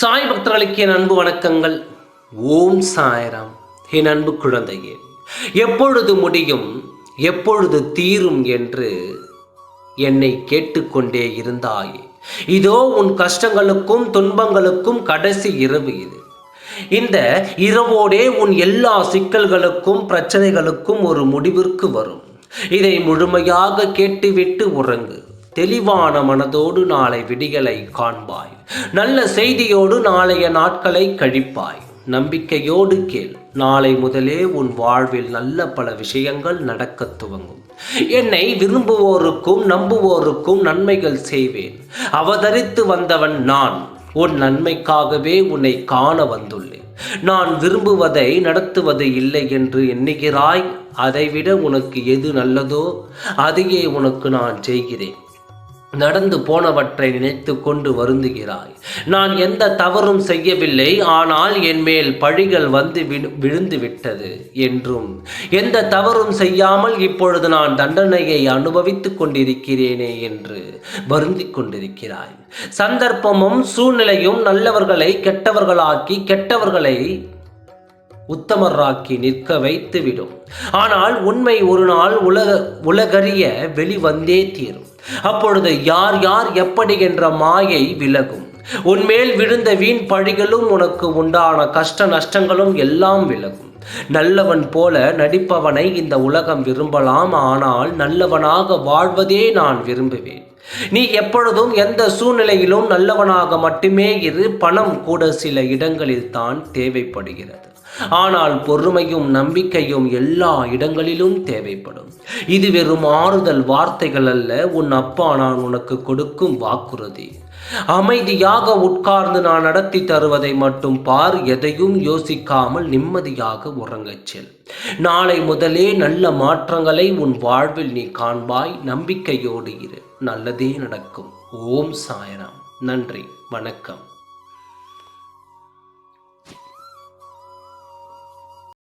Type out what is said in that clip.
சாய் பக்தர்களுக்கு என் அன்பு வணக்கங்கள். ஓம் சாய்ராம். என் அன்பு குழந்தையே, எப்பொழுது முடியும், எப்பொழுது தீரும் என்று என்னை கேட்டுக்கொண்டே இருந்தாயே. இதோ உன் கஷ்டங்களுக்கும் துன்பங்களுக்கும் கடைசி இரவு இது. இந்த இரவோடே உன் எல்லா சிக்கல்களுக்கும் பிரச்சனைகளுக்கும் ஒரு முடிவிற்கு வரும். இதை முழுமையாக கேட்டுவிட்டு உறங்கு. தெளிவான மனதோடு நாளை விடிகளை காண்பாய். நல்ல செய்தியோடு நாளைய நாட்களை கழிப்பாய். நம்பிக்கையோடு கேள். நாளை முதலே உன் வாழ்வில் நல்ல பல விஷயங்கள் நடக்கத் துவங்கும். என்னை விரும்புவோருக்கும் நம்புவோருக்கும் நன்மைகள் செய்வேன். அவதரித்து வந்தவன் நான். உன் நன்மைக்காகவே உன்னை காண வந்துள்ளேன். நான் விரும்புவதை நடத்துவது இல்லை என்று எண்ணுகிறாய். அதைவிட உனக்கு எது நல்லதோ அதையே உனக்கு நான் செய்கிறேன். நடந்து போனவற்றை நினைத்து கொண்டு வருந்துகிறாய். நான் எந்த தவறும் செய்யவில்லை, ஆனால் என் மேல் பழிகள் வந்து விழுந்து விட்டது என்றும், எந்த தவறும் செய்யாமல் இப்பொழுது நான் தண்டனையை அனுபவித்துக் கொண்டிருக்கிறேனே என்று வருந்திக் கொண்டிருக்கிறாய். சந்தர்ப்பமும் சூழ்நிலையும் நல்லவர்களை கெட்டவர்களாக்கி, கெட்டவர்களை உத்தமராக்கி நிற்க வைத்துவிடும். ஆனால் உண்மை ஒரு நாள் உலகறிய வெளிவந்தே தீரும். அப்பொழுது யார் யார் எப்படி என்ற மாயை விலகும். உன்மேல் விழுந்த வீண் பழிகளும் உனக்கு உண்டான கஷ்ட நஷ்டங்களும் எல்லாம் விலகும். நல்லவன் போல நடிப்பவனை இந்த உலகம் விரும்பலாம், ஆனால் நல்லவனாக வாழ்வதே நான் விரும்புவேன். நீ எப்பொழுதும் எந்த சூழ்நிலையிலும் நல்லவனாக மட்டுமே இரு. பணம் கூட சில இடங்களில் தான் தேவைப்படுகிறது, ஆனால் பொறுமையும் நம்பிக்கையும் எல்லா இடங்களிலும் தேவைப்படும். இது வெறும் ஆறுதல் வார்த்தைகள் அல்ல, உன் அப்பா நான் உனக்கு கொடுக்கும் வாக்குறுதி. அமைதியாக உட்கார்ந்து நான் நடத்தி தருவதை மட்டும் பார். எதையும் யோசிக்காமல் நிம்மதியாக உறங்கச் செல். நாளை முதலே நல்ல மாற்றங்களை உன் வாழ்வில் நீ காண்பாய். நம்பிக்கையோடு இரு, நல்லதே நடக்கும். ஓம் சாய்ராம். நன்றி, வணக்கம்.